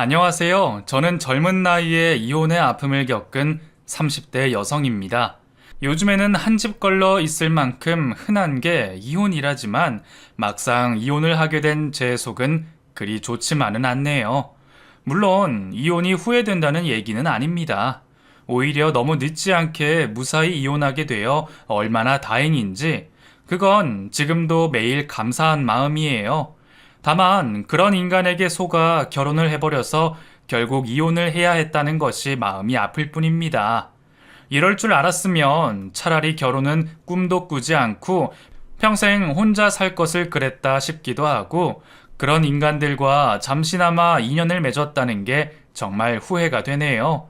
안녕하세요. 저는 젊은 나이에 이혼의 아픔을 겪은 30대 여성입니다. 요즘에는 한 집 걸러 있을 만큼 흔한 게 이혼이라지만 막상 이혼을 하게 된 제 속은 그리 좋지만은 않네요. 물론 이혼이 후회된다는 얘기는 아닙니다. 오히려 너무 늦지 않게 무사히 이혼하게 되어 얼마나 다행인지 그건 지금도 매일 감사한 마음이에요. 다만 그런 인간에게 속아 결혼을 해버려서 결국 이혼을 해야 했다는 것이 마음이 아플 뿐입니다. 이럴 줄 알았으면 차라리 결혼은 꿈도 꾸지 않고 평생 혼자 살 것을 그랬다 싶기도 하고 그런 인간들과 잠시나마 인연을 맺었다는 게 정말 후회가 되네요.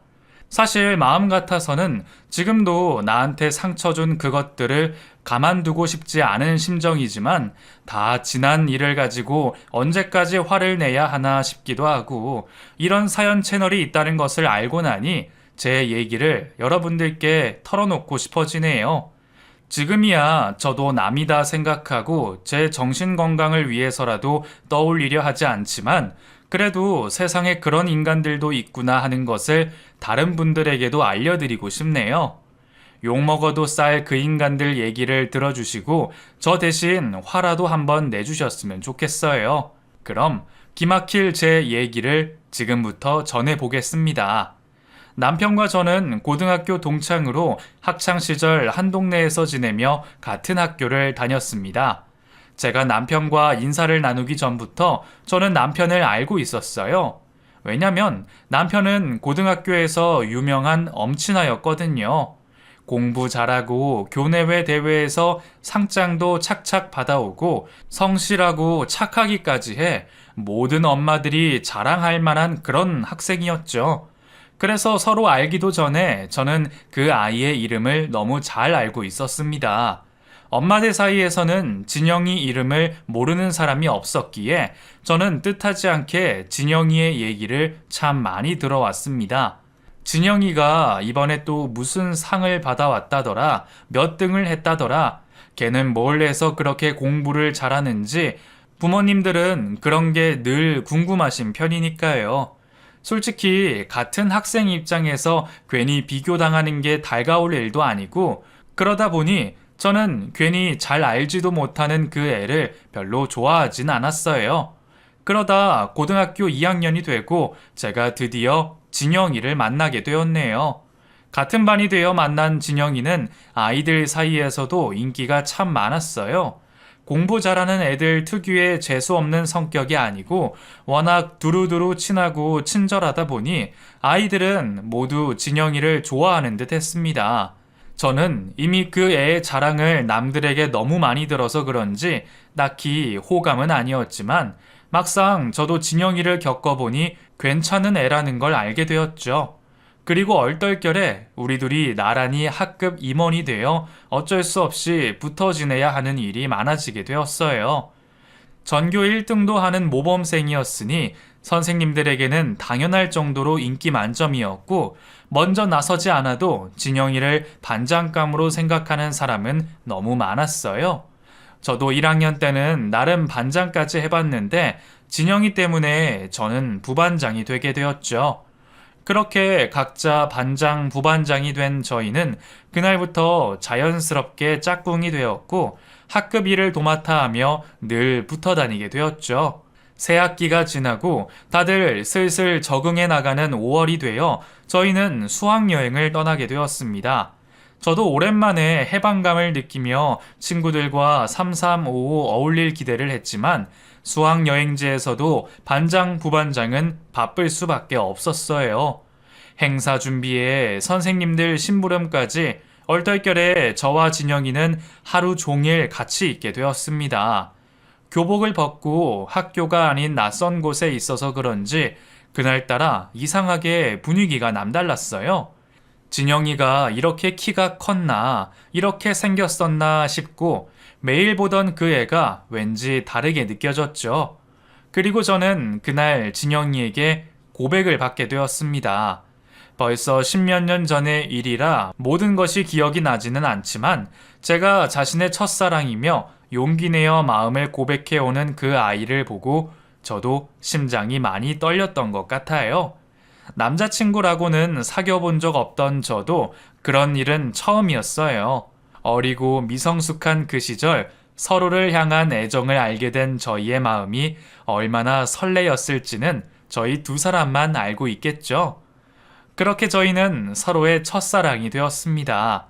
사실 마음 같아서는 지금도 나한테 상처 준 그것들을 가만두고 싶지 않은 심정이지만 다 지난 일을 가지고 언제까지 화를 내야 하나 싶기도 하고 이런 사연 채널이 있다는 것을 알고 나니 제 얘기를 여러분들께 털어놓고 싶어지네요. 지금이야 저도 남이다 생각하고 제 정신 건강을 위해서라도 떠올리려 하지 않지만 그래도 세상에 그런 인간들도 있구나 하는 것을 다른 분들에게도 알려드리고 싶네요. 욕먹어도 쌀 그 인간들 얘기를 들어주시고 저 대신 화라도 한번 내주셨으면 좋겠어요. 그럼 기막힐 제 얘기를 지금부터 전해보겠습니다. 남편과 저는 고등학교 동창으로 학창시절 한 동네에서 지내며 같은 학교를 다녔습니다. 제가 남편과 인사를 나누기 전부터 저는 남편을 알고 있었어요. 왜냐면 남편은 고등학교에서 유명한 엄친아였거든요. 공부 잘하고 교내외 대회에서 상장도 착착 받아오고 성실하고 착하기까지 해 모든 엄마들이 자랑할 만한 그런 학생이었죠. 그래서 서로 알기도 전에 저는 그 아이의 이름을 너무 잘 알고 있었습니다. 엄마들 사이에서는 진영이 이름을 모르는 사람이 없었기에 저는 뜻하지 않게 진영이의 얘기를 참 많이 들어왔습니다. 진영이가 이번에 또 무슨 상을 받아왔다더라, 몇 등을 했다더라, 걔는 뭘 해서 그렇게 공부를 잘하는지 부모님들은 그런 게 늘 궁금하신 편이니까요. 솔직히 같은 학생 입장에서 괜히 비교당하는 게 달가울 일도 아니고 그러다 보니 저는 괜히 잘 알지도 못하는 그 애를 별로 좋아하진 않았어요. 그러다 고등학교 2학년이 되고 제가 드디어 진영이를 만나게 되었네요. 같은 반이 되어 만난 진영이는 아이들 사이에서도 인기가 참 많았어요. 공부 잘하는 애들 특유의 재수없는 성격이 아니고 워낙 두루두루 친하고 친절하다 보니 아이들은 모두 진영이를 좋아하는 듯 했습니다. 저는 이미 그 애의 자랑을 남들에게 너무 많이 들어서 그런지 딱히 호감은 아니었지만 막상 저도 진영이를 겪어보니 괜찮은 애라는 걸 알게 되었죠. 그리고 얼떨결에 우리 둘이 나란히 학급 임원이 되어 어쩔 수 없이 붙어 지내야 하는 일이 많아지게 되었어요. 전교 1등도 하는 모범생이었으니 선생님들에게는 당연할 정도로 인기 만점이었고 먼저 나서지 않아도 진영이를 반장감으로 생각하는 사람은 너무 많았어요. 저도 1학년 때는 나름 반장까지 해봤는데 진영이 때문에 저는 부반장이 되게 되었죠. 그렇게 각자 반장, 부반장이 된 저희는 그날부터 자연스럽게 짝꿍이 되었고 학급 일을 도맡아 하며 늘 붙어 다니게 되었죠. 새 학기가 지나고 다들 슬슬 적응해 나가는 5월이 되어 저희는 수학여행을 떠나게 되었습니다. 저도 오랜만에 해방감을 느끼며 친구들과 3355 어울릴 기대를 했지만 수학여행지에서도 반장, 부반장은 바쁠 수밖에 없었어요. 행사 준비에 선생님들 심부름까지 얼떨결에 저와 진영이는 하루 종일 같이 있게 되었습니다. 교복을 벗고 학교가 아닌 낯선 곳에 있어서 그런지 그날따라 이상하게 분위기가 남달랐어요. 진영이가 이렇게 키가 컸나, 이렇게 생겼었나 싶고 매일 보던 그 애가 왠지 다르게 느껴졌죠. 그리고 저는 그날 진영이에게 고백을 받게 되었습니다. 벌써 십몇 년 전의 일이라 모든 것이 기억이 나지는 않지만 제가 자신의 첫사랑이며 용기 내어 마음을 고백해오는 그 아이를 보고 저도 심장이 많이 떨렸던 것 같아요. 남자친구라고는 사귀어 본 적 없던 저도 그런 일은 처음이었어요. 어리고 미성숙한 그 시절 서로를 향한 애정을 알게 된 저희의 마음이 얼마나 설레였을지는 저희 두 사람만 알고 있겠죠. 그렇게 저희는 서로의 첫사랑이 되었습니다.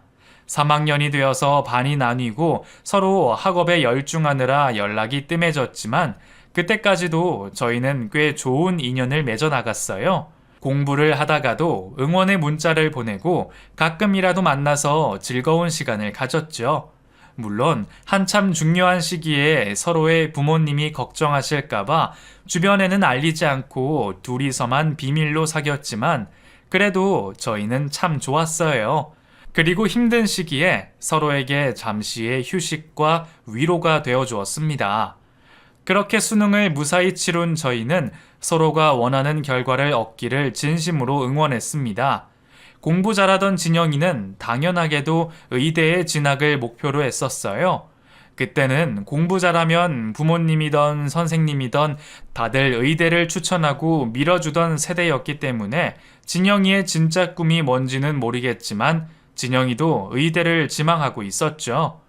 3학년이 되어서 반이 나뉘고 서로 학업에 열중하느라 연락이 뜸해졌지만 그때까지도 저희는 꽤 좋은 인연을 맺어 나갔어요. 공부를 하다가도 응원의 문자를 보내고 가끔이라도 만나서 즐거운 시간을 가졌죠. 물론 한참 중요한 시기에 서로의 부모님이 걱정하실까봐 주변에는 알리지 않고 둘이서만 비밀로 사귀었지만 그래도 저희는 참 좋았어요. 그리고 힘든 시기에 서로에게 잠시의 휴식과 위로가 되어 주었습니다. 그렇게 수능을 무사히 치룬 저희는 서로가 원하는 결과를 얻기를 진심으로 응원했습니다. 공부 잘하던 진영이는 당연하게도 의대에 진학을 목표로 했었어요. 그때는 공부 잘하면 부모님이던 선생님이던 다들 의대를 추천하고 밀어주던 세대였기 때문에 진영이의 진짜 꿈이 뭔지는 모르겠지만 진영이도 의대를 지망하고 있었죠.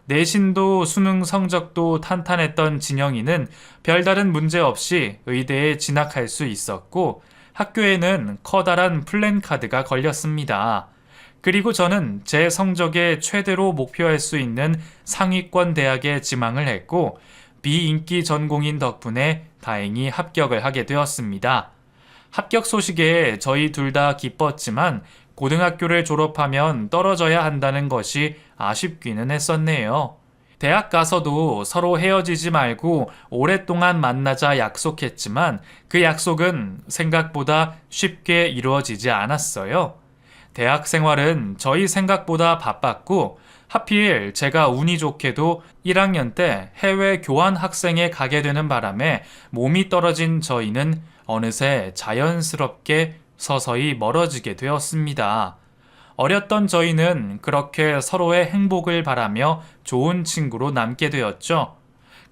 내신도 수능 성적도 탄탄했던 진영이는 별다른 문제 없이 의대에 진학할 수 있었고 학교에는 커다란 플랜카드가 걸렸습니다. 그리고 저는 제 성적에 최대로 목표할 수 있는 상위권 대학에 지망을 했고 비인기 전공인 덕분에 다행히 합격을 하게 되었습니다. 합격 소식에 저희 둘 다 기뻤지만 고등학교를 졸업하면 떨어져야 한다는 것이 아쉽기는 했었네요. 대학 가서도 서로 헤어지지 말고 오랫동안 만나자 약속했지만 그 약속은 생각보다 쉽게 이루어지지 않았어요. 대학 생활은 저희 생각보다 바빴고 하필 제가 운이 좋게도 1학년 때 해외 교환 학생에 가게 되는 바람에 몸이 떨어진 저희는 어느새 자연스럽게 서서히 멀어지게 되었습니다. 어렸던 저희는 그렇게 서로의 행복을 바라며 좋은 친구로 남게 되었죠.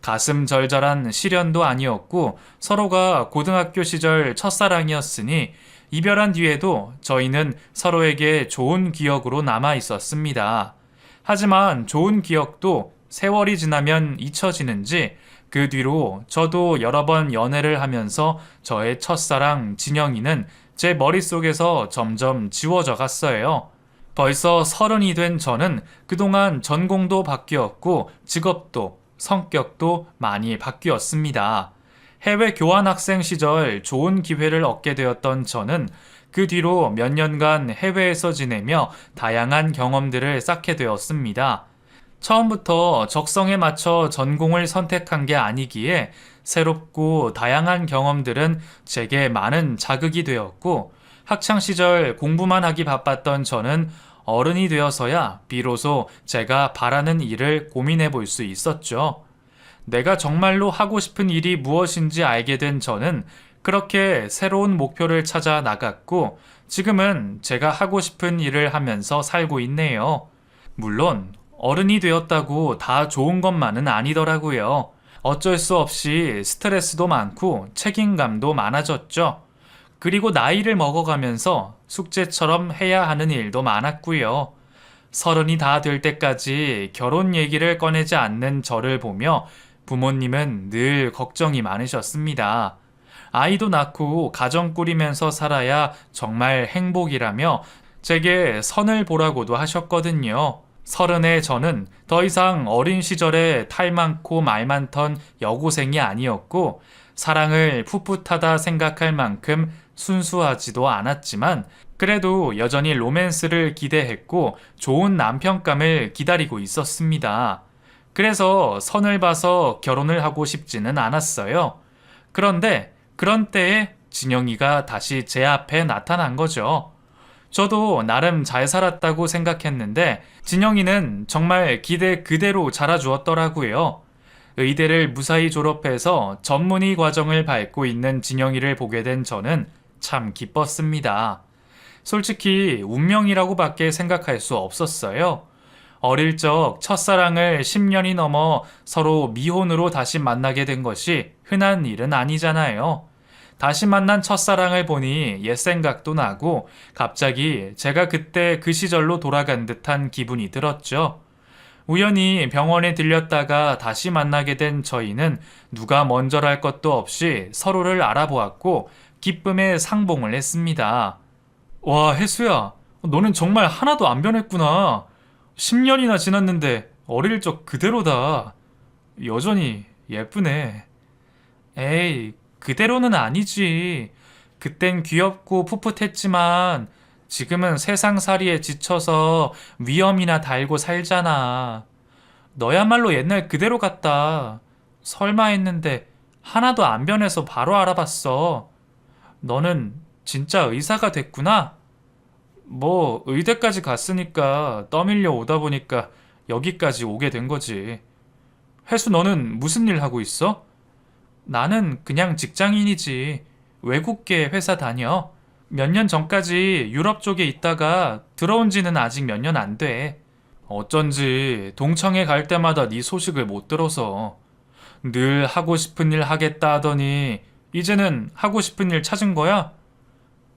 가슴 절절한 시련도 아니었고 서로가 고등학교 시절 첫사랑이었으니 이별한 뒤에도 저희는 서로에게 좋은 기억으로 남아 있었습니다. 하지만 좋은 기억도 세월이 지나면 잊혀지는지 그 뒤로 저도 여러 번 연애를 하면서 저의 첫사랑 진영이는 제 머릿속에서 점점 지워져 갔어요. 벌써 30이 된 저는 그동안 전공도 바뀌었고 직업도 성격도 많이 바뀌었습니다. 해외 교환학생 시절 좋은 기회를 얻게 되었던 저는 그 뒤로 몇 년간 해외에서 지내며 다양한 경험들을 쌓게 되었습니다. 처음부터 적성에 맞춰 전공을 선택한 게 아니기에 새롭고 다양한 경험들은 제게 많은 자극이 되었고 학창시절 공부만 하기 바빴던 저는 어른이 되어서야 비로소 제가 바라는 일을 고민해 볼 수 있었죠. 내가 정말로 하고 싶은 일이 무엇인지 알게 된 저는 그렇게 새로운 목표를 찾아 나갔고 지금은 제가 하고 싶은 일을 하면서 살고 있네요. 물론 어른이 되었다고 다 좋은 것만은 아니더라고요. 어쩔 수 없이 스트레스도 많고 책임감도 많아졌죠. 그리고 나이를 먹어가면서 숙제처럼 해야 하는 일도 많았고요. 30이 다 될 때까지 결혼 얘기를 꺼내지 않는 저를 보며 부모님은 늘 걱정이 많으셨습니다. 아이도 낳고 가정 꾸리면서 살아야 정말 행복이라며 제게 선을 보라고도 하셨거든요. 30의 저는 더 이상 어린 시절에 탈 많고 말 많던 여고생이 아니었고 사랑을 풋풋하다 생각할 만큼 순수하지도 않았지만 그래도 여전히 로맨스를 기대했고 좋은 남편감을 기다리고 있었습니다. 그래서 선을 봐서 결혼을 하고 싶지는 않았어요. 그런데 그런 때에 진영이가 다시 제 앞에 나타난 거죠. 저도 나름 잘 살았다고 생각했는데 진영이는 정말 기대 그대로 자라주었더라고요. 의대를 무사히 졸업해서 전문의 과정을 밟고 있는 진영이를 보게 된 저는 참 기뻤습니다. 솔직히 운명이라고밖에 생각할 수 없었어요. 어릴 적 첫사랑을 10년이 넘어 서로 미혼으로 다시 만나게 된 것이 흔한 일은 아니잖아요. 다시 만난 첫사랑을 보니 옛 생각도 나고 갑자기 제가 그때 그 시절로 돌아간 듯한 기분이 들었죠. 우연히 병원에 들렸다가 다시 만나게 된 저희는 누가 먼저랄 것도 없이 서로를 알아보았고 기쁨에 상봉을 했습니다. 와, 혜수야, 너는 정말 하나도 안 변했구나. 10년이나 지났는데 어릴 적 그대로다. 여전히 예쁘네. 에이, 그대로는 아니지. 그땐 귀엽고 풋풋했지만 지금은 세상살이에 지쳐서 위험이나 달고 살잖아. 너야말로 옛날 그대로 같다. 설마 했는데 하나도 안 변해서 바로 알아봤어. 너는 진짜 의사가 됐구나? 뭐 의대까지 갔으니까 떠밀려 오다 보니까 여기까지 오게 된 거지. 혜수, 너는 무슨 일 하고 있어? 나는 그냥 직장인이지. 외국계 회사 다녀. 몇 년 전까지 유럽 쪽에 있다가 들어온 지는 아직 몇 년 안 돼. 어쩐지 동청에 갈 때마다 네 소식을 못 들어서. 늘 하고 싶은 일 하겠다 하더니 이제는 하고 싶은 일 찾은 거야?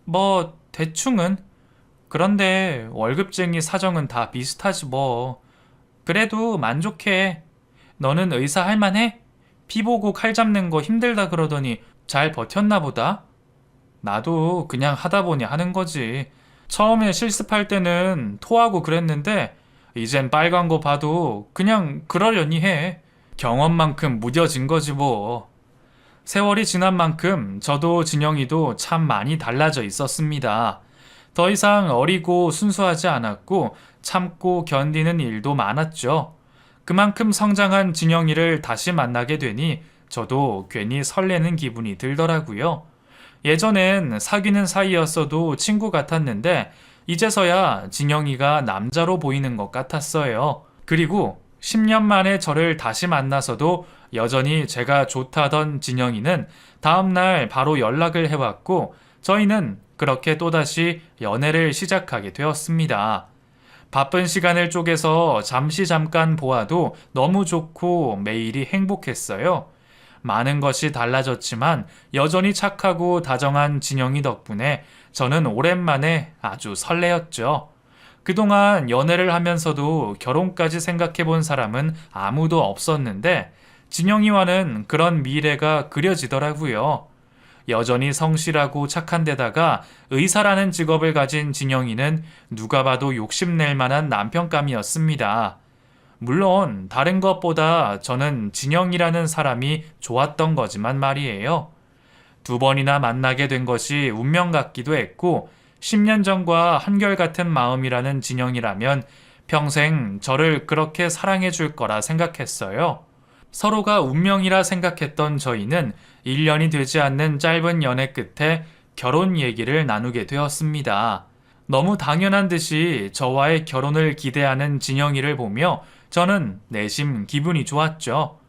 뭐 대충은. 그런데 월급쟁이 사정은 다 비슷하지 뭐. 그래도 만족해. 너는 의사 할 만해? 피 보고 칼 잡는 거 힘들다 그러더니 잘 버텼나 보다. 나도 그냥 하다 보니 하는 거지. 처음에 실습할 때는 토하고 그랬는데 이젠 빨간 거 봐도 그냥 그러려니 해. 경험만큼 무뎌진 거지 뭐. 세월이 지난 만큼 저도 진영이도 참 많이 달라져 있었습니다. 더 이상 어리고 순수하지 않았고 참고 견디는 일도 많았죠. 그만큼 성장한 진영이를 다시 만나게 되니 저도 괜히 설레는 기분이 들더라고요. 예전엔 사귀는 사이였어도 친구 같았는데 이제서야 진영이가 남자로 보이는 것 같았어요. 그리고 10년 만에 저를 다시 만나서도 여전히 제가 좋다던 진영이는 다음날 바로 연락을 해왔고 저희는 그렇게 또다시 연애를 시작하게 되었습니다. 바쁜 시간을 쪼개서 잠깐 보아도 너무 좋고 매일이 행복했어요. 많은 것이 달라졌지만 여전히 착하고 다정한 진영이 덕분에 저는 오랜만에 아주 설레었죠. 그동안 연애를 하면서도 결혼까지 생각해 본 사람은 아무도 없었는데 진영이와는 그런 미래가 그려지더라고요. 여전히 성실하고 착한 데다가 의사라는 직업을 가진 진영이는 누가 봐도 욕심낼 만한 남편감이었습니다. 물론 다른 것보다 저는 진영이라는 사람이 좋았던 거지만 말이에요. 2번이나 만나게 된 것이 운명 같기도 했고 10년 전과 한결같은 마음이라는 진영이라면 평생 저를 그렇게 사랑해 줄 거라 생각했어요. 서로가 운명이라 생각했던 저희는 1년이 되지 않는 짧은 연애 끝에 결혼 얘기를 나누게 되었습니다. 너무 당연한 듯이 저와의 결혼을 기대하는 진영이를 보며 저는 내심 기분이 좋았죠.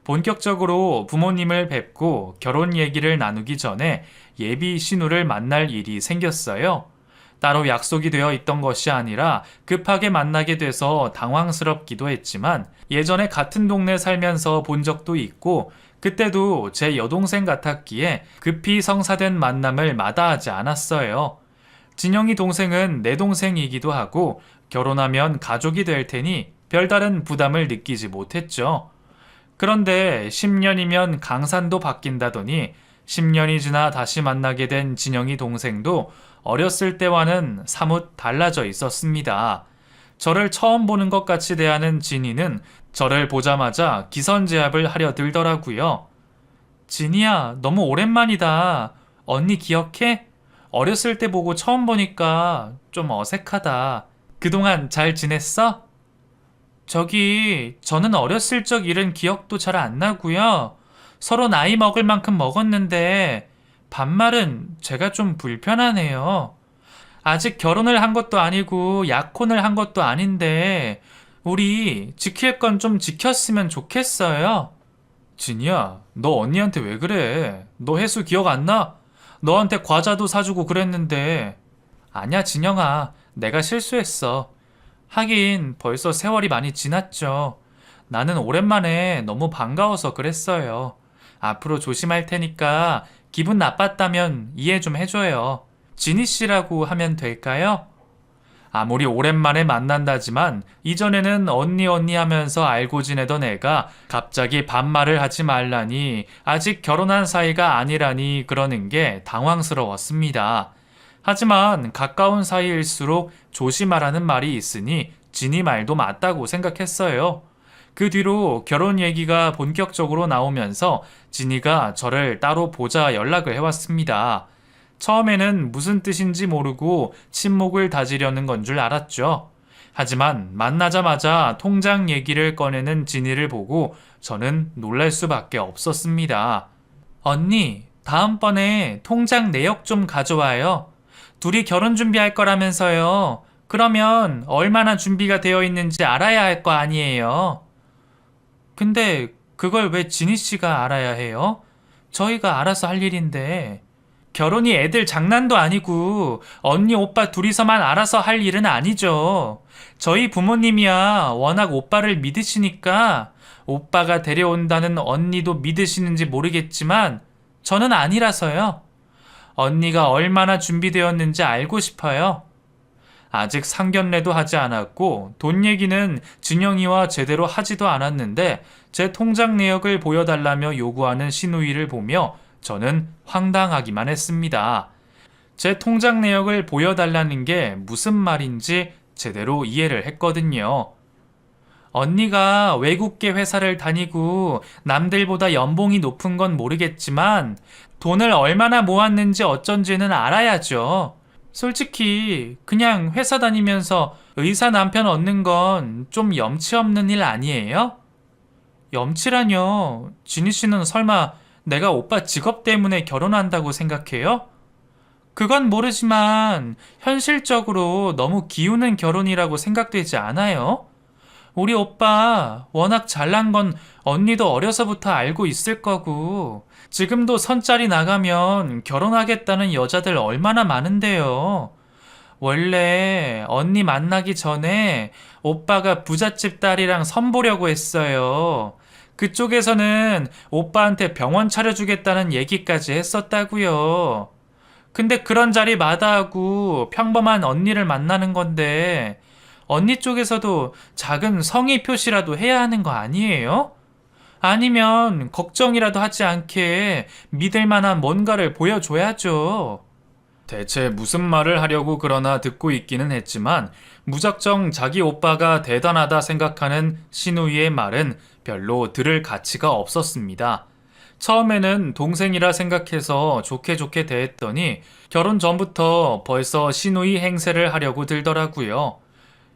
본격적으로 부모님을 뵙고 결혼 얘기를 나누기 전에 예비 신우를 만날 일이 생겼어요. 따로 약속이 되어 있던 것이 아니라 급하게 만나게 돼서 당황스럽기도 했지만 예전에 같은 동네 살면서 본 적도 있고 그때도 제 여동생 같았기에 급히 성사된 만남을 마다하지 않았어요. 진영이 동생은 내 동생이기도 하고 결혼하면 가족이 될 테니 별다른 부담을 느끼지 못했죠. 그런데 10년이면 강산도 바뀐다더니 10년이 지나 다시 만나게 된 진영이 동생도 어렸을 때와는 사뭇 달라져 있었습니다. 저를 처음 보는 것 같이 대하는 진이는 저를 보자마자 기선제압을 하려 들더라고요. 진이야, 너무 오랜만이다. 언니 기억해? 어렸을 때 보고 처음 보니까 좀 어색하다. 그동안 잘 지냈어? 저는 어렸을 적 일은 기억도 잘 안 나고요. 서로 나이 먹을 만큼 먹었는데 반말은 제가 좀 불편하네요. 아직 결혼을 한 것도 아니고 약혼을 한 것도 아닌데 우리 지킬 건 좀 지켰으면 좋겠어요. 진이야, 너 언니한테 왜 그래? 너 혜수 기억 안 나? 너한테 과자도 사주고 그랬는데. 아니야, 진영아. 내가 실수했어. 하긴 벌써 세월이 많이 지났죠. 나는 오랜만에 너무 반가워서 그랬어요. 앞으로 조심할 테니까 기분 나빴다면 이해 좀 해줘요. 지니 씨라고 하면 될까요? 아무리 오랜만에 만난다지만 이전에는 언니 언니 하면서 알고 지내던 애가 갑자기 반말을 하지 말라니 아직 결혼한 사이가 아니라니 그러는 게 당황스러웠습니다. 하지만 가까운 사이일수록 조심하라는 말이 있으니 지니 말도 맞다고 생각했어요. 그 뒤로 결혼 얘기가 본격적으로 나오면서 지니가 저를 따로 보자 연락을 해왔습니다. 처음에는 무슨 뜻인지 모르고 침묵을 다지려는 건 줄 알았죠. 하지만 만나자마자 통장 얘기를 꺼내는 지니를 보고 저는 놀랄 수밖에 없었습니다. 언니, 다음번에 통장 내역 좀 가져와요. 둘이 결혼 준비할 거라면서요. 그러면 얼마나 준비가 되어 있는지 알아야 할 거 아니에요. 근데 그걸 왜 지니 씨가 알아야 해요? 저희가 알아서 할 일인데. 결혼이 애들 장난도 아니고 언니 오빠 둘이서만 알아서 할 일은 아니죠. 저희 부모님이야 워낙 오빠를 믿으시니까 오빠가 데려온다는 언니도 믿으시는지 모르겠지만 저는 아니라서요. 언니가 얼마나 준비되었는지 알고 싶어요. 아직 상견례도 하지 않았고 돈 얘기는 진영이와 제대로 하지도 않았는데 제 통장 내역을 보여달라며 요구하는 시누이를 보며 저는 황당하기만 했습니다. 제 통장 내역을 보여달라는 게 무슨 말인지 제대로 이해를 했거든요. 언니가 외국계 회사를 다니고 남들보다 연봉이 높은 건 모르겠지만 돈을 얼마나 모았는지 어쩐지는 알아야죠. 솔직히 그냥 회사 다니면서 의사 남편 얻는 건 좀 염치 없는 일 아니에요? 염치라뇨. 지니 씨는 설마 내가 오빠 직업 때문에 결혼한다고 생각해요? 그건 모르지만 현실적으로 너무 기우는 결혼이라고 생각되지 않아요? 우리 오빠 워낙 잘난 건 언니도 어려서부터 알고 있을 거고 지금도 선짜리 나가면 결혼하겠다는 여자들 얼마나 많은데요. 원래 언니 만나기 전에 오빠가 부잣집 딸이랑 선보려고 했어요. 그쪽에서는 오빠한테 병원 차려주겠다는 얘기까지 했었다고요. 근데 그런 자리 마다하고 평범한 언니를 만나는 건데 언니 쪽에서도 작은 성의 표시라도 해야 하는 거 아니에요? 아니면 걱정이라도 하지 않게 믿을 만한 뭔가를 보여줘야죠. 대체 무슨 말을 하려고 그러나 듣고 있기는 했지만 무작정 자기 오빠가 대단하다 생각하는 시누이의 말은 별로 들을 가치가 없었습니다. 처음에는 동생이라 생각해서 좋게 좋게 대했더니 결혼 전부터 벌써 시누이 행세를 하려고 들더라고요.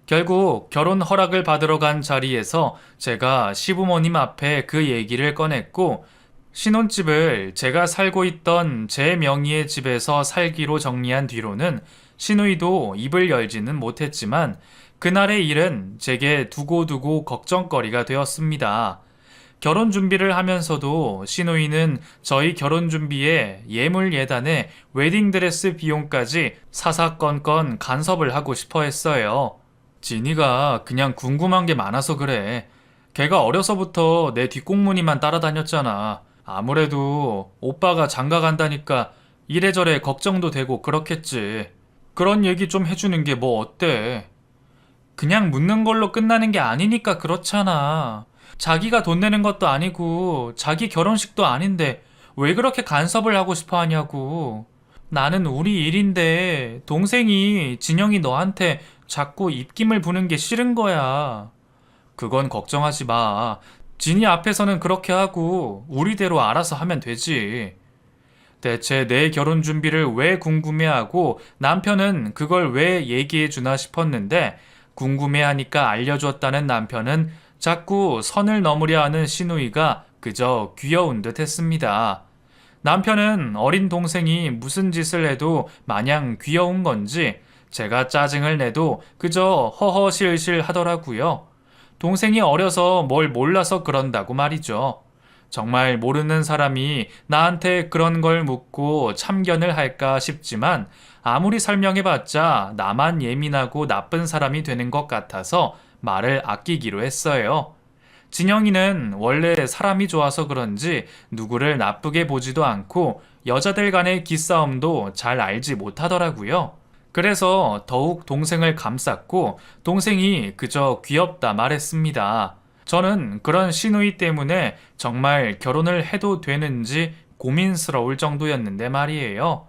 결국 결혼 허락을 받으러 간 자리에서 제가 시부모님 앞에 그 얘기를 꺼냈고 신혼집을 제가 살고 있던 제 명의의 집에서 살기로 정리한 뒤로는 시누이도 입을 열지는 못했지만 그날의 일은 제게 두고두고 걱정거리가 되었습니다. 결혼 준비를 하면서도 시누이는 저희 결혼 준비에 예물 예단에 웨딩드레스 비용까지 사사건건 간섭을 하고 싶어 했어요. 지니가 그냥 궁금한 게 많아서 그래. 걔가 어려서부터 내 뒷공무니만 따라다녔잖아. 아무래도 오빠가 장가 간다니까 이래저래 걱정도 되고 그렇겠지. 그런 얘기 좀 해주는 게 뭐 어때? 그냥 묻는 걸로 끝나는 게 아니니까 그렇잖아. 자기가 돈 내는 것도 아니고 자기 결혼식도 아닌데 왜 그렇게 간섭을 하고 싶어 하냐고. 나는 우리 일인데 동생이 진영이 너한테 자꾸 입김을 부는 게 싫은 거야. 그건 걱정하지 마. 진이 앞에서는 그렇게 하고 우리대로 알아서 하면 되지. 대체 내 결혼 준비를 왜 궁금해하고 남편은 그걸 왜 얘기해 주나 싶었는데 궁금해하니까 알려줬다는 남편은 자꾸 선을 넘으려 하는 시누이가 그저 귀여운 듯 했습니다. 남편은 어린 동생이 무슨 짓을 해도 마냥 귀여운 건지 제가 짜증을 내도 그저 허허실실 하더라고요. 동생이 어려서 뭘 몰라서 그런다고 말이죠. 정말 모르는 사람이 나한테 그런 걸 묻고 참견을 할까 싶지만 아무리 설명해봤자 나만 예민하고 나쁜 사람이 되는 것 같아서 말을 아끼기로 했어요. 진영이는 원래 사람이 좋아서 그런지 누구를 나쁘게 보지도 않고 여자들 간의 기싸움도 잘 알지 못하더라고요. 그래서 더욱 동생을 감쌌고 동생이 그저 귀엽다 말했습니다. 저는 그런 시누이 때문에 정말 결혼을 해도 되는지 고민스러울 정도였는데 말이에요.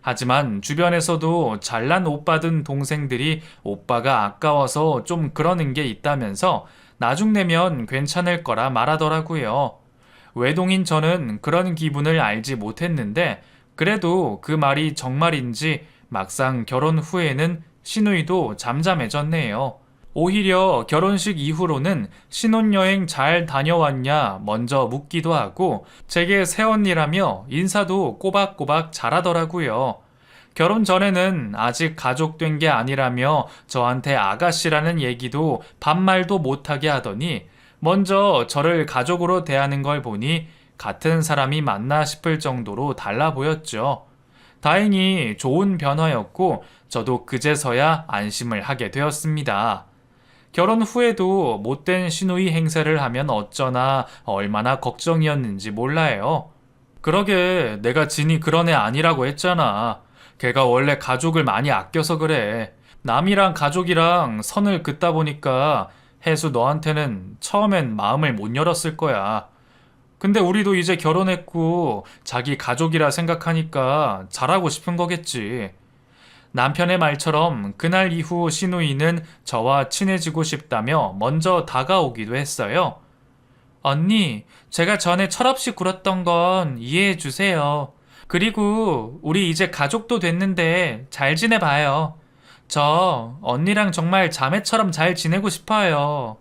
하지만 주변에서도 잘난 오빠든 동생들이 오빠가 아까워서 좀 그러는 게 있다면서 나중 내면 괜찮을 거라 말하더라고요. 외동인 저는 그런 기분을 알지 못했는데 그래도 그 말이 정말인지 막상 결혼 후에는 시누이도 잠잠해졌네요. 오히려 결혼식 이후로는 신혼여행 잘 다녀왔냐 먼저 묻기도 하고 제게 새언니라며 인사도 꼬박꼬박 잘하더라고요. 결혼 전에는 아직 가족 된 게 아니라며 저한테 아가씨라는 얘기도 반말도 못하게 하더니 먼저 저를 가족으로 대하는 걸 보니 같은 사람이 맞나 싶을 정도로 달라 보였죠. 다행히 좋은 변화였고 저도 그제서야 안심을 하게 되었습니다. 결혼 후에도 못된 시누이 행세를 하면 어쩌나 얼마나 걱정이었는지 몰라요. 그러게 내가 진이 그런 애 아니라고 했잖아. 걔가 원래 가족을 많이 아껴서 그래. 남이랑 가족이랑 선을 긋다 보니까 혜수 너한테는 처음엔 마음을 못 열었을 거야. 근데 우리도 이제 결혼했고 자기 가족이라 생각하니까 잘하고 싶은 거겠지. 남편의 말처럼 그날 이후 시누이는 저와 친해지고 싶다며 먼저 다가오기도 했어요. 언니, 제가 전에 철없이 굴었던 건 이해해 주세요. 그리고 우리 이제 가족도 됐는데 잘 지내봐요. 저 언니랑 정말 자매처럼 잘 지내고 싶어요.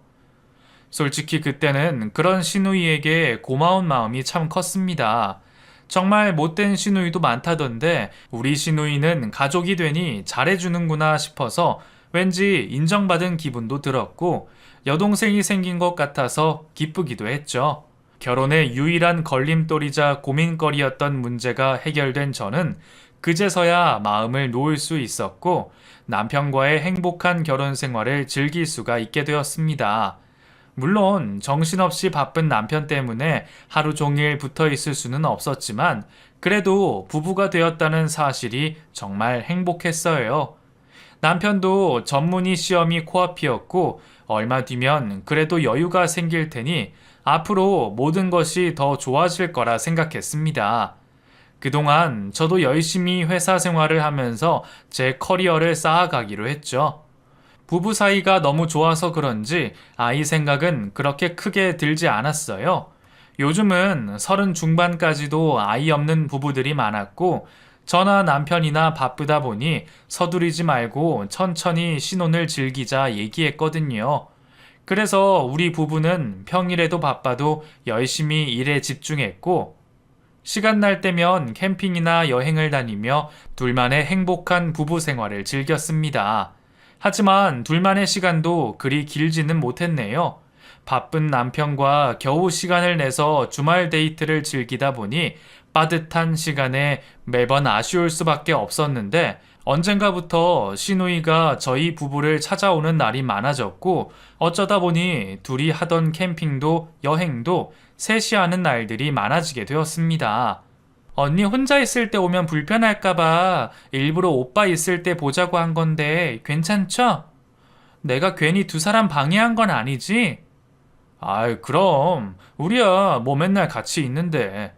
솔직히 그때는 그런 시누이에게 고마운 마음이 참 컸습니다. 정말 못된 시누이도 많다던데 우리 시누이는 가족이 되니 잘해주는구나 싶어서 왠지 인정받은 기분도 들었고 여동생이 생긴 것 같아서 기쁘기도 했죠. 결혼의 유일한 걸림돌이자 고민거리였던 문제가 해결된 저는 그제서야 마음을 놓을 수 있었고 남편과의 행복한 결혼 생활을 즐길 수가 있게 되었습니다. 물론 정신없이 바쁜 남편 때문에 하루 종일 붙어 있을 수는 없었지만 그래도 부부가 되었다는 사실이 정말 행복했어요. 남편도 전문의 시험이 코앞이었고 얼마 뒤면 그래도 여유가 생길 테니 앞으로 모든 것이 더 좋아질 거라 생각했습니다. 그동안 저도 열심히 회사 생활을 하면서 제 커리어를 쌓아가기로 했죠. 부부 사이가 너무 좋아서 그런지 아이 생각은 그렇게 크게 들지 않았어요. 요즘은 30 중반까지도 아이 없는 부부들이 많았고 저나 남편이나 바쁘다 보니 서두르지 말고 천천히 신혼을 즐기자 얘기했거든요. 그래서 우리 부부는 평일에도 바빠도 열심히 일에 집중했고 시간 날 때면 캠핑이나 여행을 다니며 둘만의 행복한 부부 생활을 즐겼습니다. 하지만 둘만의 시간도 그리 길지는 못했네요. 바쁜 남편과 겨우 시간을 내서 주말 데이트를 즐기다 보니 빠듯한 시간에 매번 아쉬울 수밖에 없었는데 언젠가부터 시누이가 저희 부부를 찾아오는 날이 많아졌고 어쩌다 보니 둘이 하던 캠핑도 여행도 셋이 하는 날들이 많아지게 되었습니다. 언니 혼자 있을 때 오면 불편할까봐 일부러 오빠 있을 때 보자고 한 건데 괜찮죠? 내가 괜히 두 사람 방해한 건 아니지? 아이, 그럼. 우리야 뭐 맨날 같이 있는데.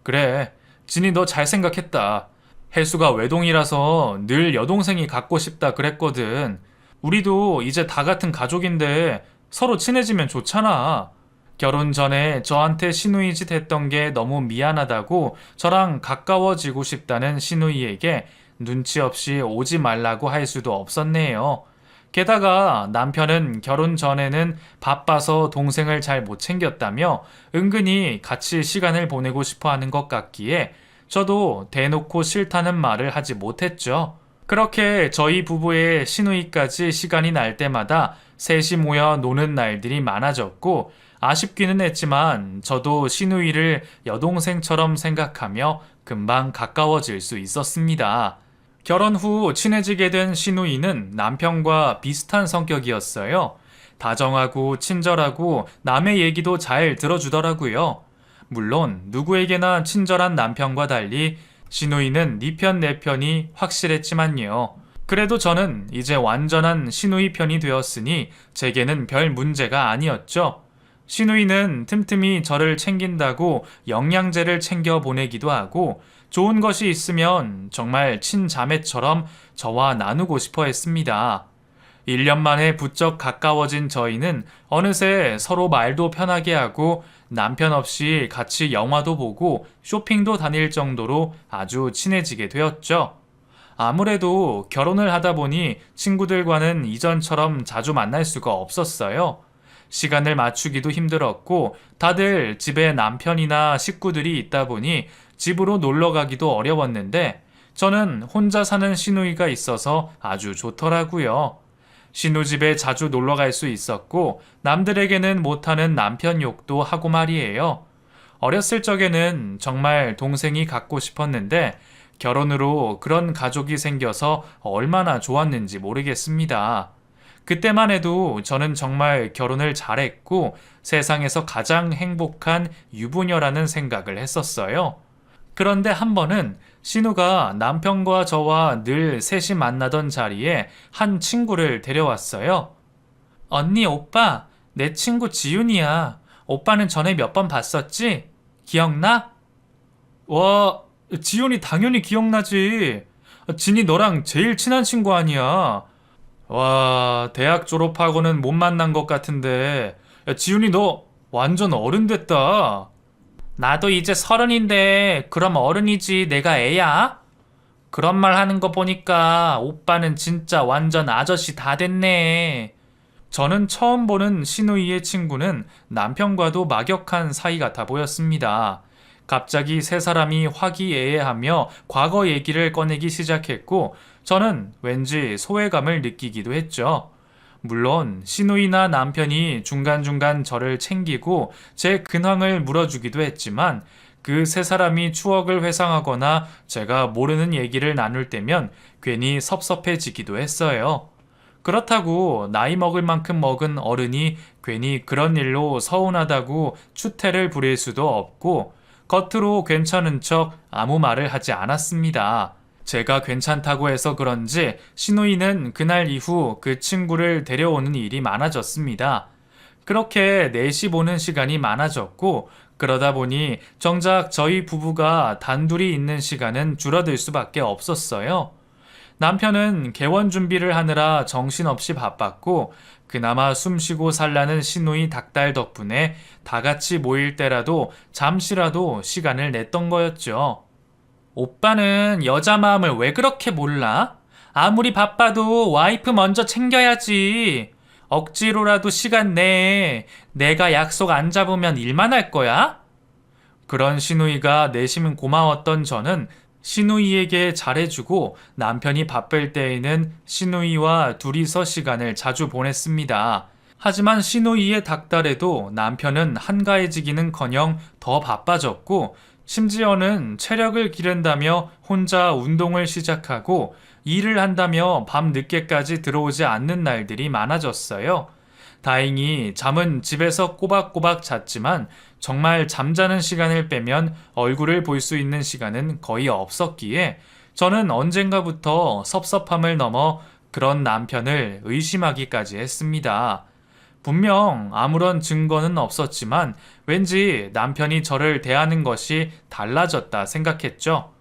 그래, 진이 너 잘 생각했다. 혜수가 외동이라서 늘 여동생이 갖고 싶다 그랬거든. 우리도 이제 다 같은 가족인데 서로 친해지면 좋잖아. 결혼 전에 저한테 시누이 짓 했던 게 너무 미안하다고 저랑 가까워지고 싶다는 시누이에게 눈치 없이 오지 말라고 할 수도 없었네요. 게다가 남편은 결혼 전에는 바빠서 동생을 잘 못 챙겼다며 은근히 같이 시간을 보내고 싶어 하는 것 같기에 저도 대놓고 싫다는 말을 하지 못했죠. 그렇게 저희 부부의 시누이까지 시간이 날 때마다 셋이 모여 노는 날들이 많아졌고 아쉽기는 했지만 저도 시누이를 여동생처럼 생각하며 금방 가까워질 수 있었습니다. 결혼 후 친해지게 된 시누이는 남편과 비슷한 성격이었어요. 다정하고 친절하고 남의 얘기도 잘 들어주더라고요. 물론 누구에게나 친절한 남편과 달리 시누이는 네 편 내 편이 확실했지만요. 그래도 저는 이제 완전한 시누이 편이 되었으니 제게는 별 문제가 아니었죠. 시누이는 틈틈이 저를 챙긴다고 영양제를 챙겨 보내기도 하고 좋은 것이 있으면 정말 친자매처럼 저와 나누고 싶어 했습니다. 1년 만에 부쩍 가까워진 저희는 어느새 서로 말도 편하게 하고 남편 없이 같이 영화도 보고 쇼핑도 다닐 정도로 아주 친해지게 되었죠. 아무래도 결혼을 하다 보니 친구들과는 이전처럼 자주 만날 수가 없었어요. 시간을 맞추기도 힘들었고 다들 집에 남편이나 식구들이 있다 보니 집으로 놀러 가기도 어려웠는데 저는 혼자 사는 시누이가 있어서 아주 좋더라고요. 시누집에 자주 놀러 갈 수 있었고 남들에게는 못하는 남편 욕도 하고 말이에요. 어렸을 적에는 정말 동생이 갖고 싶었는데 결혼으로 그런 가족이 생겨서 얼마나 좋았는지 모르겠습니다. 그때만 해도 저는 정말 결혼을 잘했고 세상에서 가장 행복한 유부녀라는 생각을 했었어요. 그런데 한 번은 신우가 남편과 저와 늘 셋이 만나던 자리에 한 친구를 데려왔어요. 언니, 오빠, 내 친구 지윤이야. 오빠는 전에 몇 번 봤었지? 기억나? 와, 지윤이 당연히 기억나지. 진이 너랑 제일 친한 친구 아니야. 와, 대학 졸업하고는 못 만난 것 같은데. 야, 지윤이 너 완전 어른 됐다. 나도 이제 30인데 그럼 어른이지 내가 애야? 그런 말 하는 거 보니까 오빠는 진짜 완전 아저씨 다 됐네. 저는 처음 보는 시누이의 친구는 남편과도 막역한 사이 같아 보였습니다. 갑자기 세 사람이 화기애애하며 과거 얘기를 꺼내기 시작했고 저는 왠지 소외감을 느끼기도 했죠. 물론 시누이나 남편이 중간중간 저를 챙기고 제 근황을 물어주기도 했지만 그 세 사람이 추억을 회상하거나 제가 모르는 얘기를 나눌 때면 괜히 섭섭해지기도 했어요. 그렇다고 나이 먹을 만큼 먹은 어른이 괜히 그런 일로 서운하다고 추태를 부릴 수도 없고 겉으로 괜찮은 척 아무 말을 하지 않았습니다. 제가 괜찮다고 해서 그런지 시누이는 그날 이후 그 친구를 데려오는 일이 많아졌습니다. 그렇게 넷이 보는 시간이 많아졌고 그러다 보니 정작 저희 부부가 단둘이 있는 시간은 줄어들 수밖에 없었어요. 남편은 개원 준비를 하느라 정신없이 바빴고 그나마 숨쉬고 살라는 시누이 닭달 덕분에 다 같이 모일 때라도 잠시라도 시간을 냈던 거였죠. 오빠는 여자 마음을 왜 그렇게 몰라? 아무리 바빠도 와이프 먼저 챙겨야지. 억지로라도 시간 내. 내가 약속 안 잡으면 일만 할 거야? 그런 시누이가 내심 고마웠던 저는 시누이에게 잘해주고 남편이 바쁠 때에는 시누이와 둘이서 시간을 자주 보냈습니다. 하지만 시누이의 닭달에도 남편은 한가해지기는커녕 더 바빠졌고 심지어는 체력을 기른다며 혼자 운동을 시작하고 일을 한다며 밤 늦게까지 들어오지 않는 날들이 많아졌어요. 다행히 잠은 집에서 꼬박꼬박 잤지만 정말 잠자는 시간을 빼면 얼굴을 볼 수 있는 시간은 거의 없었기에 저는 언젠가부터 섭섭함을 넘어 그런 남편을 의심하기까지 했습니다. 분명 아무런 증거는 없었지만 왠지 남편이 저를 대하는 것이 달라졌다 생각했죠.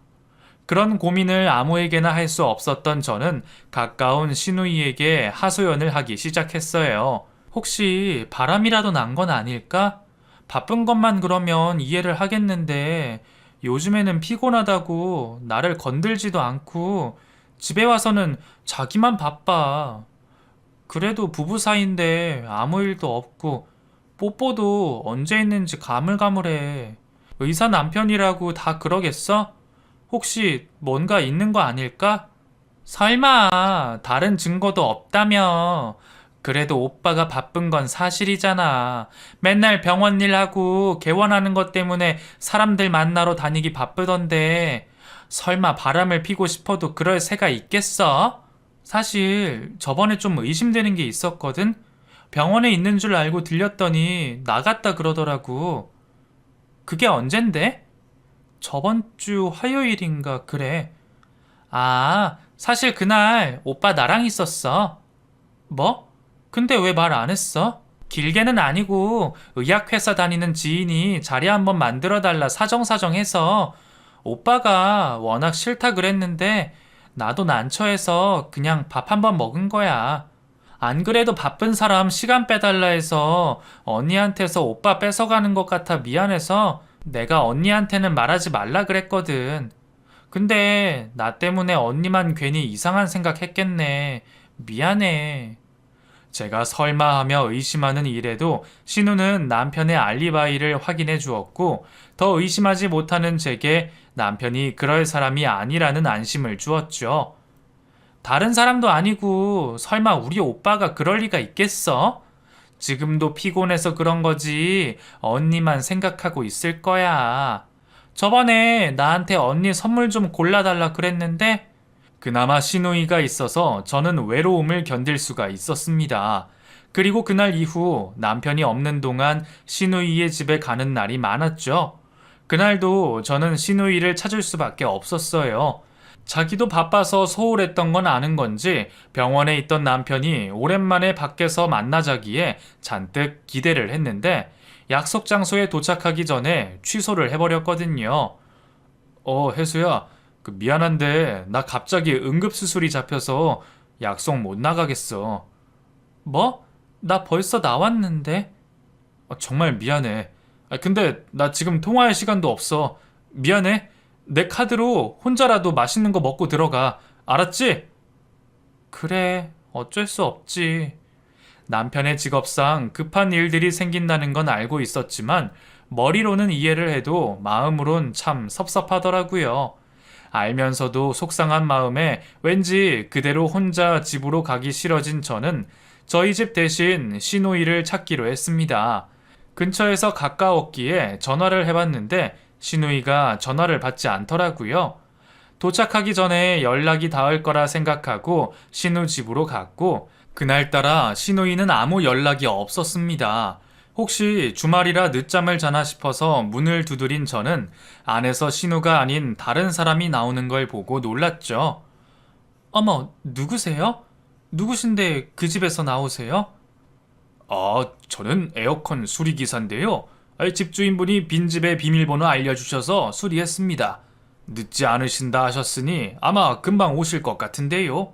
그런 고민을 아무에게나 할 수 없었던 저는 가까운 시누이에게 하소연을 하기 시작했어요. 혹시 바람이라도 난 건 아닐까? 바쁜 것만 그러면 이해를 하겠는데 요즘에는 피곤하다고 나를 건들지도 않고 집에 와서는 자기만 바빠. 그래도 부부 사이인데 아무 일도 없고 뽀뽀도 언제 했는지 가물가물해. 의사 남편이라고 다 그러겠어? 혹시 뭔가 있는 거 아닐까? 설마 다른 증거도 없다며. 그래도 오빠가 바쁜 건 사실이잖아. 맨날 병원 일하고 개원하는 것 때문에 사람들 만나러 다니기 바쁘던데 설마 바람을 피고 싶어도 그럴 새가 있겠어? 사실 저번에 좀 의심되는 게 있었거든? 병원에 있는 줄 알고 들렸더니 나갔다 그러더라고. 그게 언젠데? 저번 주 화요일인가 그래. 아, 사실 그날 오빠 나랑 있었어. 뭐? 근데 왜 말 안 했어? 길게는 아니고 의약회사 다니는 지인이 자리 한번 만들어 달라 사정사정해서 오빠가 워낙 싫다 그랬는데 나도 난처해서 그냥 밥 한번 먹은 거야. 안 그래도 바쁜 사람 시간 빼달라 해서 언니한테서 오빠 뺏어가는 것 같아 미안해서 내가 언니한테는 말하지 말라 그랬거든. 근데 나 때문에 언니만 괜히 이상한 생각했겠네. 미안해. 제가 설마 하며 의심하는 일에도 신우는 남편의 알리바이를 확인해 주었고 더 의심하지 못하는 제게 남편이 그럴 사람이 아니라는 안심을 주었죠. 다른 사람도 아니고 설마 우리 오빠가 그럴 리가 있겠어? 지금도 피곤해서 그런 거지 언니만 생각하고 있을 거야. 저번에 나한테 언니 선물 좀 골라달라 그랬는데 그나마 시누이가 있어서 저는 외로움을 견딜 수가 있었습니다. 그리고 그날 이후 남편이 없는 동안 시누이의 집에 가는 날이 많았죠. 그날도 저는 시누이를 찾을 수밖에 없었어요. 자기도 바빠서 소홀했던 건 아는 건지 병원에 있던 남편이 오랜만에 밖에서 만나자기에 잔뜩 기대를 했는데 약속 장소에 도착하기 전에 취소를 해버렸거든요. 혜수야, 미안한데 나 갑자기 응급수술이 잡혀서 약속 못 나가겠어. 뭐? 나 벌써 나왔는데? 정말 미안해. 근데 나 지금 통화할 시간도 없어. 미안해. 내 카드로 혼자라도 맛있는 거 먹고 들어가. 알았지? 그래, 어쩔 수 없지. 남편의 직업상 급한 일들이 생긴다는 건 알고 있었지만 머리로는 이해를 해도 마음으론 참 섭섭하더라고요. 알면서도 속상한 마음에 왠지 그대로 혼자 집으로 가기 싫어진 저는 저희 집 대신 시누이를 찾기로 했습니다. 근처에서 가까웠기에 전화를 해봤는데 시누이가 전화를 받지 않더라고요. 도착하기 전에 연락이 닿을 거라 생각하고 시누 집으로 갔고 그날따라 시누이는 아무 연락이 없었습니다. 혹시 주말이라 늦잠을 자나 싶어서 문을 두드린 저는 안에서 신우가 아닌 다른 사람이 나오는 걸 보고 놀랐죠. 어머, 누구세요? 누구신데 그 집에서 나오세요? 저는 에어컨 수리기사인데요. 집주인분이 빈집의 비밀번호 알려주셔서 수리했습니다. 늦지 않으신다 하셨으니 아마 금방 오실 것 같은데요.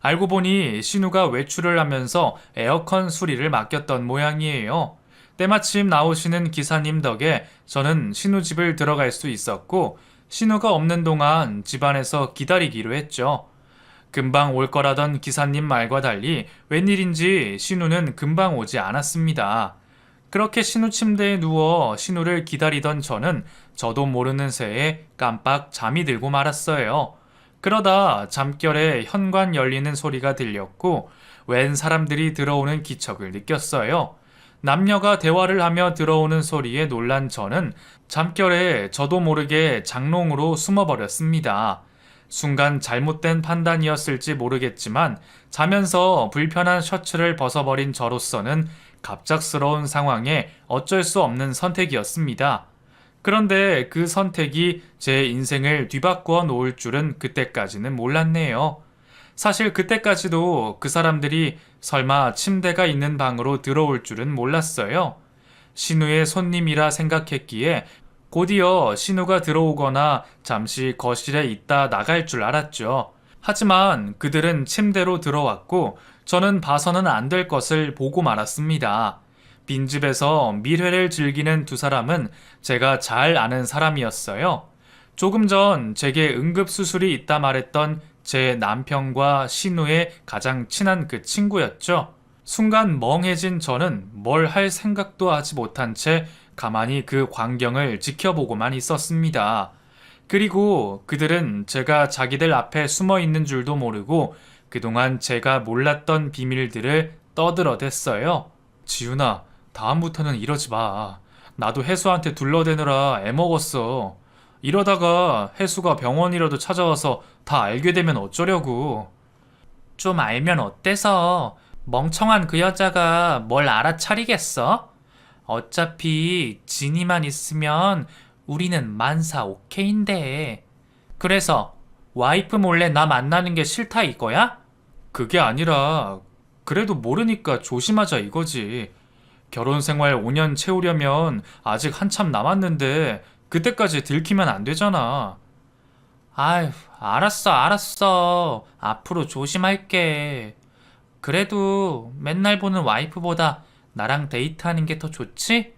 알고 보니 신우가 외출을 하면서 에어컨 수리를 맡겼던 모양이에요. 때마침 나오시는 기사님 덕에 저는 신우 집을 들어갈 수 있었고 신우가 없는 동안 집안에서 기다리기로 했죠. 금방 올 거라던 기사님 말과 달리 웬일인지 신우는 금방 오지 않았습니다. 그렇게 신우 침대에 누워 신우를 기다리던 저는 저도 모르는 새에 깜빡 잠이 들고 말았어요. 그러다 잠결에 현관 열리는 소리가 들렸고 웬 사람들이 들어오는 기척을 느꼈어요. 남녀가 대화를 하며 들어오는 소리에 놀란 저는 잠결에 저도 모르게 장롱으로 숨어버렸습니다. 순간 잘못된 판단이었을지 모르겠지만 자면서 불편한 셔츠를 벗어버린 저로서는 갑작스러운 상황에 어쩔 수 없는 선택이었습니다. 그런데 그 선택이 제 인생을 뒤바꾸어 놓을 줄은 그때까지는 몰랐네요. 사실 그때까지도 그 사람들이 설마 침대가 있는 방으로 들어올 줄은 몰랐어요. 신우의 손님이라 생각했기에 곧이어 신우가 들어오거나 잠시 거실에 있다 나갈 줄 알았죠. 하지만 그들은 침대로 들어왔고 저는 봐서는 안 될 것을 보고 말았습니다. 빈집에서 밀회를 즐기는 두 사람은 제가 잘 아는 사람이었어요. 조금 전 제게 응급수술이 있다 말했던 제 남편과 신우의 가장 친한 그 친구였죠. 순간 멍해진 저는 뭘 할 생각도 하지 못한 채 가만히 그 광경을 지켜보고만 있었습니다. 그리고 그들은 제가 자기들 앞에 숨어 있는 줄도 모르고 그동안 제가 몰랐던 비밀들을 떠들어댔어요. 지훈아, 다음부터는 이러지 마. 나도 혜수한테 둘러대느라 애먹었어. 이러다가 혜수가 병원이라도 찾아와서 다 알게 되면 어쩌려고. 좀 알면 어때서? 멍청한 그 여자가 뭘 알아차리겠어? 어차피 진이만 있으면 우리는 만사 오케이인데. 그래서 와이프 몰래 나 만나는 게 싫다 이거야? 그게 아니라 그래도 모르니까 조심하자 이거지. 결혼 생활 5년 채우려면 아직 한참 남았는데 그때까지 들키면 안 되잖아. 아휴, 알았어. 앞으로 조심할게. 그래도 맨날 보는 와이프보다 나랑 데이트하는 게 더 좋지?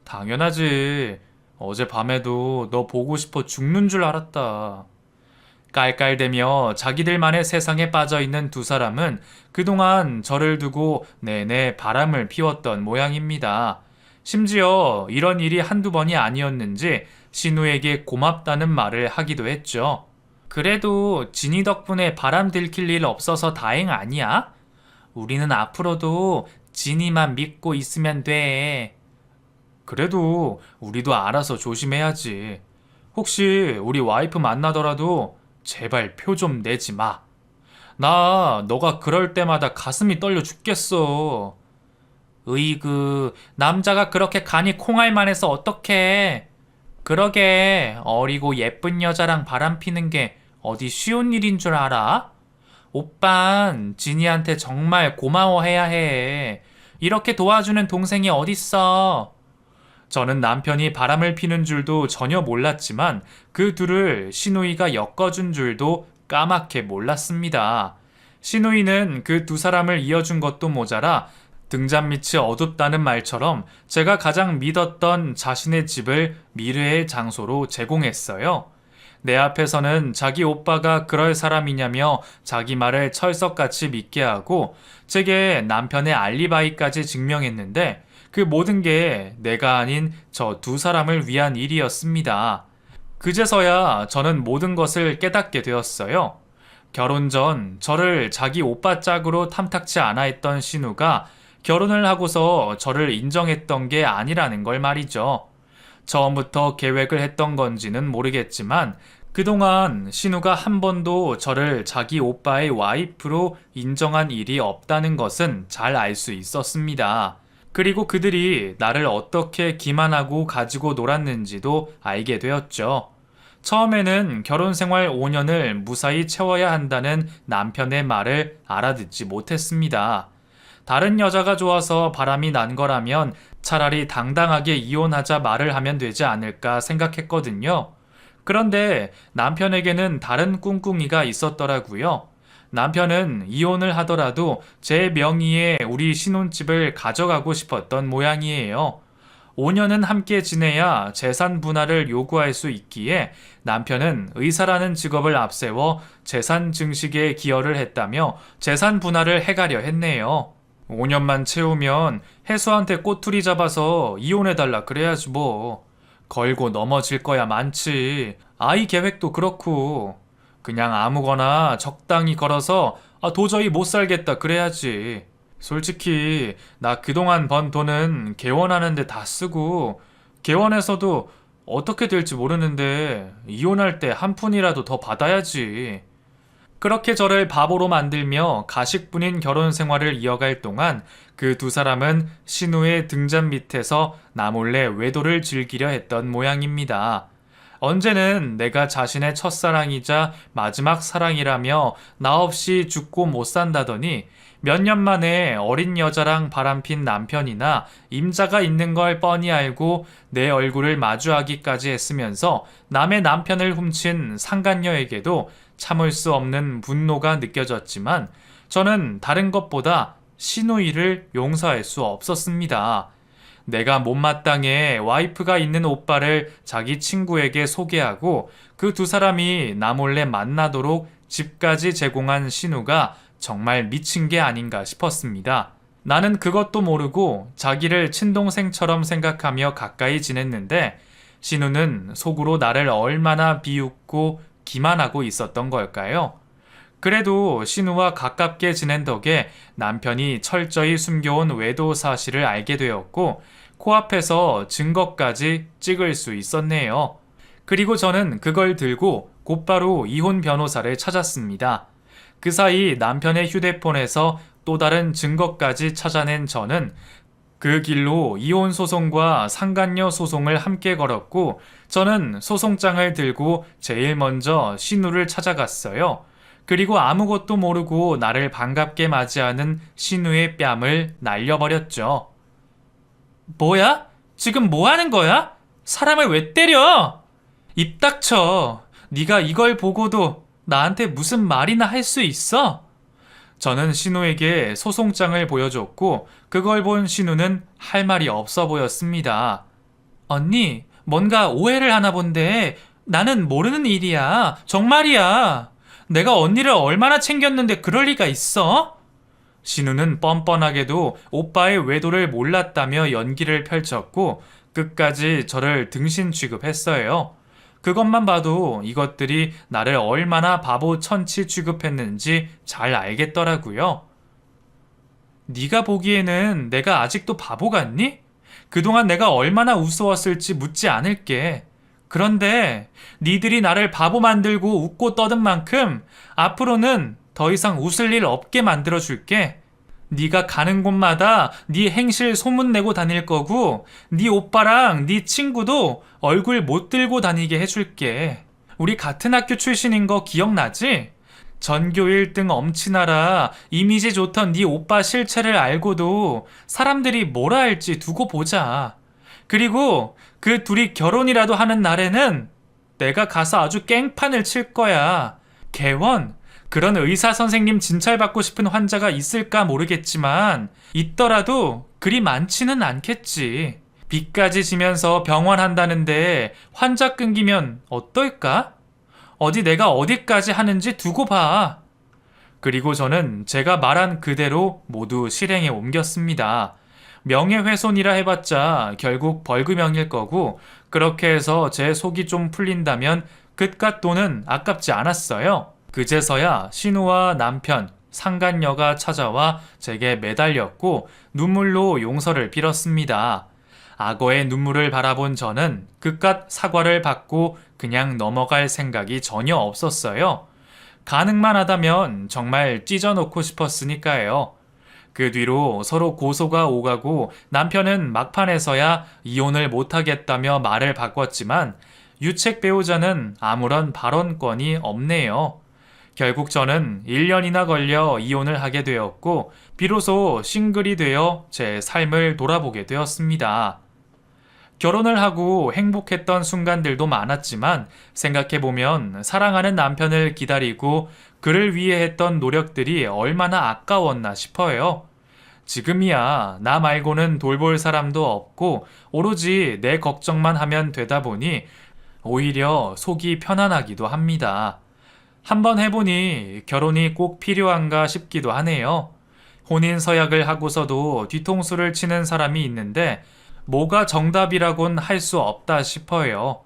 당연하지. 어젯밤에도 너 보고 싶어 죽는 줄 알았다. 깔깔대며 자기들만의 세상에 빠져 있는 두 사람은 그동안 저를 두고 내내 바람을 피웠던 모양입니다. 심지어 이런 일이 한두 번이 아니었는지 신우에게 고맙다는 말을 하기도 했죠. 그래도 진이 덕분에 바람 들킬 일 없어서 다행 아니야? 우리는 앞으로도 진이만 믿고 있으면 돼. 그래도 우리도 알아서 조심해야지. 혹시 우리 와이프 만나더라도 제발 표 좀 내지 마. 나 너가 그럴 때마다 가슴이 떨려 죽겠어. 으이그, 남자가 그렇게 간이 콩알만 해서 어떡해. 그러게, 어리고 예쁜 여자랑 바람 피는 게 어디 쉬운 일인 줄 알아? 오빤 진이한테 정말 고마워해야 해. 이렇게 도와주는 동생이 어딨어. 저는 남편이 바람을 피는 줄도 전혀 몰랐지만 그 둘을 시누이가 엮어준 줄도 까맣게 몰랐습니다. 시누이는 그 두 사람을 이어준 것도 모자라 등잔 밑이 어둡다는 말처럼 제가 가장 믿었던 자신의 집을 미래의 장소로 제공했어요. 내 앞에서는 자기 오빠가 그럴 사람이냐며 자기 말을 철석같이 믿게 하고 제게 남편의 알리바이까지 증명했는데 그 모든 게 내가 아닌 저 두 사람을 위한 일이었습니다. 그제서야 저는 모든 것을 깨닫게 되었어요. 결혼 전 저를 자기 오빠 짝으로 탐탁치 않아 했던 신우가 결혼을 하고서 저를 인정했던 게 아니라는 걸 말이죠. 처음부터 계획을 했던 건지는 모르겠지만 그동안 신우가 한 번도 저를 자기 오빠의 와이프로 인정한 일이 없다는 것은 잘 알 수 있었습니다. 그리고 그들이 나를 어떻게 기만하고 가지고 놀았는지도 알게 되었죠. 처음에는 결혼 생활 5년을 무사히 채워야 한다는 남편의 말을 알아듣지 못했습니다. 다른 여자가 좋아서 바람이 난 거라면 차라리 당당하게 이혼하자 말을 하면 되지 않을까 생각했거든요. 그런데 남편에게는 다른 꿍꿍이가 있었더라고요. 남편은 이혼을 하더라도 제 명의의 우리 신혼집을 가져가고 싶었던 모양이에요. 5년은 함께 지내야 재산 분할을 요구할 수 있기에 남편은 의사라는 직업을 앞세워 재산 증식에 기여를 했다며 재산 분할을 해가려 했네요. 5년만 채우면 혜수한테 꼬투리 잡아서 이혼해달라 그래야지 뭐. 걸고 넘어질 거야 많지. 아이 계획도 그렇고. 그냥 아무거나 적당히 걸어서 도저히 못 살겠다 그래야지. 솔직히 나 그동안 번 돈은 개원하는데 다 쓰고 개원해서도 어떻게 될지 모르는데 이혼할 때 한 푼이라도 더 받아야지. 그렇게 저를 바보로 만들며 가식뿐인 결혼 생활을 이어갈 동안 그 두 사람은 신우의 등잔 밑에서 나 몰래 외도를 즐기려 했던 모양입니다. 언제는 내가 자신의 첫사랑이자 마지막 사랑이라며 나 없이 죽고 못 산다더니 몇 년 만에 어린 여자랑 바람핀 남편이나 임자가 있는 걸 뻔히 알고 내 얼굴을 마주하기까지 했으면서 남의 남편을 훔친 상간녀에게도 참을 수 없는 분노가 느껴졌지만 저는 다른 것보다 시누이를 용서할 수 없었습니다. 내가 못마땅해 와이프가 있는 오빠를 자기 친구에게 소개하고 그 두 사람이 나 몰래 만나도록 집까지 제공한 신우가 정말 미친 게 아닌가 싶었습니다. 나는 그것도 모르고 자기를 친동생처럼 생각하며 가까이 지냈는데 신우는 속으로 나를 얼마나 비웃고 기만하고 있었던 걸까요? 그래도 신우와 가깝게 지낸 덕에 남편이 철저히 숨겨온 외도 사실을 알게 되었고 코앞에서 증거까지 찍을 수 있었네요. 그리고 저는 그걸 들고 곧바로 이혼 변호사를 찾았습니다. 그 사이 남편의 휴대폰에서 또 다른 증거까지 찾아낸 저는 그 길로 이혼 소송과 상간녀 소송을 함께 걸었고 저는 소송장을 들고 제일 먼저 신우를 찾아갔어요. 그리고 아무것도 모르고 나를 반갑게 맞이하는 신우의 뺨을 날려버렸죠. 뭐야? 지금 뭐 하는 거야? 사람을 왜 때려? 입 닥쳐. 네가 이걸 보고도 나한테 무슨 말이나 할 수 있어? 저는 신우에게 소송장을 보여줬고 그걸 본 신우는 할 말이 없어 보였습니다. 언니, 뭔가 오해를 하나 본데 나는 모르는 일이야. 정말이야. 내가 언니를 얼마나 챙겼는데 그럴 리가 있어? 신우는 뻔뻔하게도 오빠의 외도를 몰랐다며 연기를 펼쳤고 끝까지 저를 등신 취급했어요. 그것만 봐도 이것들이 나를 얼마나 바보 천치 취급했는지 잘 알겠더라고요. 네가 보기에는 내가 아직도 바보 같니? 그동안 내가 얼마나 우스웠을지 묻지 않을게. 그런데 니들이 나를 바보 만들고 웃고 떠든 만큼 앞으로는 더 이상 웃을 일 없게 만들어 줄게. 네가 가는 곳마다 네 행실 소문내고 다닐 거고 네 오빠랑 네 친구도 얼굴 못 들고 다니게 해줄게. 우리 같은 학교 출신인 거 기억나지? 전교 1등 엄친아라 이미지 좋던 네 오빠 실체를 알고도 사람들이 뭐라 할지 두고 보자. 그리고 그 둘이 결혼이라도 하는 날에는 내가 가서 아주 깽판을 칠 거야. 개원, 그런 의사 선생님 진찰받고 싶은 환자가 있을까 모르겠지만 있더라도 그리 많지는 않겠지. 빚까지 지면서 병원 한다는데 환자 끊기면 어떨까? 어디 내가 어디까지 하는지 두고 봐. 그리고 저는 제가 말한 그대로 모두 실행에 옮겼습니다. 명예훼손이라 해봤자 결국 벌금형일 거고 그렇게 해서 제 속이 좀 풀린다면 그깟 돈은 아깝지 않았어요. 그제서야 신우와 남편, 상간녀가 찾아와 제게 매달렸고 눈물로 용서를 빌었습니다. 악어의 눈물을 바라본 저는 그깟 사과를 받고 그냥 넘어갈 생각이 전혀 없었어요. 가능만 하다면 정말 찢어놓고 싶었으니까요. 그 뒤로 서로 고소가 오가고 남편은 막판에서야 이혼을 못하겠다며 말을 바꿨지만 유책 배우자는 아무런 발언권이 없네요. 결국 저는 1년이나 걸려 이혼을 하게 되었고 비로소 싱글이 되어 제 삶을 돌아보게 되었습니다. 결혼을 하고 행복했던 순간들도 많았지만 생각해보면 사랑하는 남편을 기다리고 그를 위해 했던 노력들이 얼마나 아까웠나 싶어요. 지금이야 나 말고는 돌볼 사람도 없고 오로지 내 걱정만 하면 되다 보니 오히려 속이 편안하기도 합니다. 한번 해보니 결혼이 꼭 필요한가 싶기도 하네요. 혼인 서약을 하고서도 뒤통수를 치는 사람이 있는데 뭐가 정답이라곤 할 수 없다 싶어요.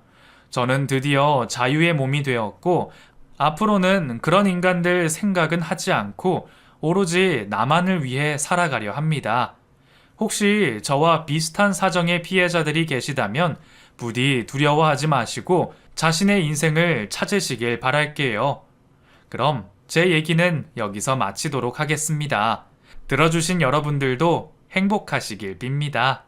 저는 드디어 자유의 몸이 되었고 앞으로는 그런 인간들 생각은 하지 않고 오로지 나만을 위해 살아가려 합니다. 혹시 저와 비슷한 사정의 피해자들이 계시다면 부디 두려워하지 마시고 자신의 인생을 찾으시길 바랄게요. 그럼 제 얘기는 여기서 마치도록 하겠습니다. 들어주신 여러분들도 행복하시길 빕니다.